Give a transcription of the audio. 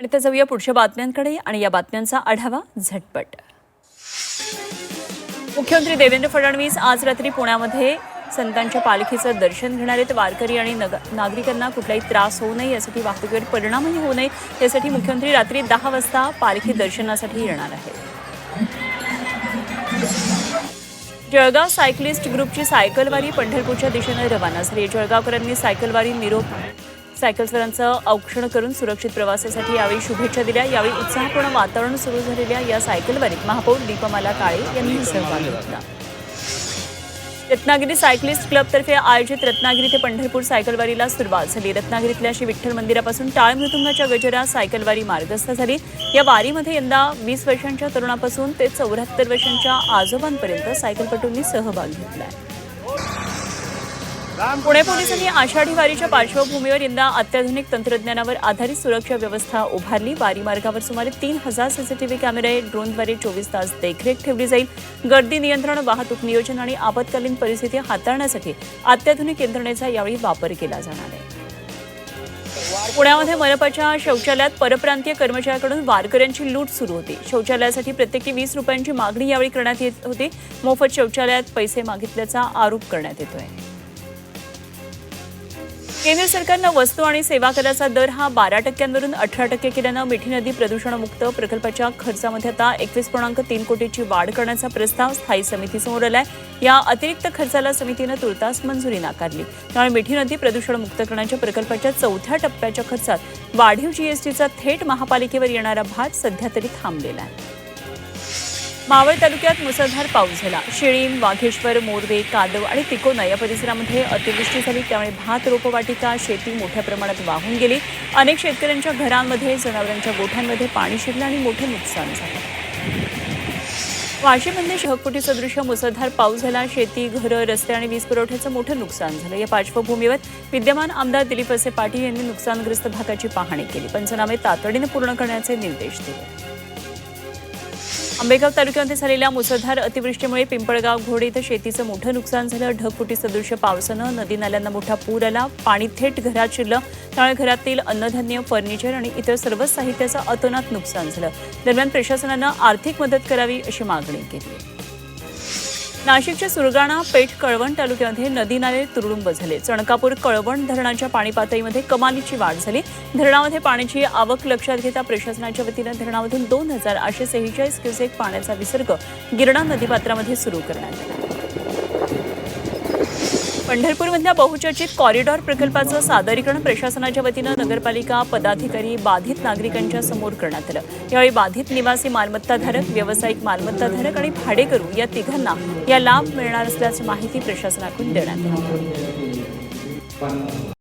आणि आता जाऊया पुढच्या बातम्यांकडे आणि या बातम्यांचा आढावा झटपट। मुख्यमंत्री देवेंद्र फडणवीस आज रात्री पुण्यामध्ये संतांच्या पालखीचं दर्शन घेणार आहेत। वारकरी आणि नागरिकांना कुठलाही त्रास होऊ नये यासाठी वाहतुकीवर परिणामही होऊ नये यासाठी मुख्यमंत्री रात्री 10 वाजता पालखी दर्शनासाठी येणार आहेत। जळगाव सायकलिस्ट ग्रुपची सायकलवारी पंढरपूरच्या दिशेने रवाना झाली। जळगावकरांनी सायकलवारी निरोप सायकलस्वारांचं औक्षण करून सुरक्षित प्रवासासाठी यावेळी शुभेच्छा दिल्या। यावेळी उत्साहपूर्ण वातावरण सुरू झालेल्या या सायकलवारीत महापौर दीपमाला काळे यांनी सहभाग घेतला। रत्नागिरी सायकलिस्ट क्लबतर्फे आयोजित रत्नागिरी ते पंढरपूर सायकलवारीला सुरुवात झाली। रत्नागिरीतल्या श्री विठ्ठल मंदिरापासून टाळ मृदुंगाच्या गजरात सायकलवारी मार्गस्थ झाली। या वारीमध्ये यंदा 20 वर्षांच्या तरुणापासून ते 74 वर्षांच्या आजोबांपर्यंत सायकलपटूंनी सहभाग घेतला। पुणे पोलिसांनी आषाढी वारीच्या पार्श्वभूमीवर यंदा अत्याधुनिक तंत्रज्ञानावर आधारित सुरक्षा व्यवस्था उभारली। वारी मार्गावर सुमारे 3000 सीसीटीव्ही कॅमेरे ड्रोनद्वारे 24 तास देखरेख ठेवली जाईल। गर्दी नियंत्रण, वाहतूक नियोजन आणि आपत्कालीन परिस्थिती हाताळण्यासाठी अत्याधुनिक यंत्रणेचा यावेळी वापर केला जाणार आहे। पुण्यामध्ये मनपाच्या शौचालयात परप्रांतीय कर्मचाऱ्यांकडून वारकऱ्यांची लूट सुरू होती। शौचालयासाठी प्रत्येकी 20 रुपयांची मागणी यावेळी करण्यात येत होती। मोफत शौचालयात पैसे मागितल्याचा आरोप करण्यात येतोय। केंद्र सरकारनं वस्तू आणि सेवा कराचा दर हा 12% 18% केल्यानं मिठी नदी प्रदूषणमुक्त प्रकल्पाच्या खर्चामध्ये आता 21.3 कोटीची वाढ करण्याचा प्रस्ताव स्थायी समितीसमोर आलाय। या अतिरिक्त खर्चाला समितीनं तुर्तास मंजुरी नाकारली। त्यामुळे मिठी नदी प्रदूषणमुक्त करण्याच्या प्रकल्पाच्या 4थ्या टप्प्याच्या खर्चात वाढीव जीएसटीचा थेट महापालिकेवर येणारा भार सध्या तरी थांबलेला आहे। मावळ तालुक्यात मुसळधार पाऊस झाला। शिळीण, वाघेश्वर, मोरवे, कादव आणि तिकोना या परिसरामध्ये अतिवृष्टी झाली। त्यामुळे भात रोपवाटिका, शेती मोठ्या प्रमाणात वाहून गेली। अनेक शेतकऱ्यांच्या घरांमध्ये, जनावरांच्या गोठ्यांमध्ये पाणी शिरलं आणि मोठे नुकसान झालं। वाशीमध्ये ढगफुटी सदृश मुसळधार पाऊस झाला। शेती, घरं, रस्ते आणि वीज पुरवठ्याचं मोठं नुकसान झालं। या पार्श्वभूमीवर विद्यमान आमदार दिलीप वळसे पाटील यांनी नुकसानग्रस्त भागाची पाहणी केली। पंचनामे तातडीने पूर्ण करण्याचे निर्देश दिले। आंबेगाव तालुक्यामध्ये झालेल्या मुसळधार अतिवृष्टीमुळे पिंपळगाव घोडे इथं शेतीचं मोठं नुकसान झालं। ढगफुटी सदृश पावसानं नदी नाल्यांना मोठा पूर आला। पाणी थेट घरात शिरलं। त्यामुळे घरातील अन्नधान्य, फर्निचर आणि इतर सर्वच साहित्याचं अतोनात नुकसान झालं। दरम्यान प्रशासनानं आर्थिक मदत करावी अशी मागणी केली। नाशिकच्या सुरगाणा, पेठ, कळवण तालुक्यामध्ये नदी नाले तुडुंब झाले। चणकापूर, कळवण धरणाच्या पाणी पातळीमध्ये कमालीची वाढ झाली। धरणामध्ये पाण्याची आवक लक्षात घेता प्रशासनाच्या वतीनं धरणामधून 2846 क्युसेक पाण्याचा विसर्ग गिरणा नदीपात्रामध्ये सुरू करण्यात आला। पंढरपूरमधल्या बहुचर्चित कॉरिडॉर प्रकल्पाचं सादरीकरण प्रशासनाच्या वतीनं नगरपालिका पदाधिकारी, बाधित नागरिकांच्या समोर करण्यात आलं। यावेळी बाधित निवासी मालमत्ताधारक, व्यावसायिक मालमत्ताधारक आणि भाडेकरू या तिघांना या लाभ मिळणार असल्याची माहिती प्रशासनाकडून देण्यात आली।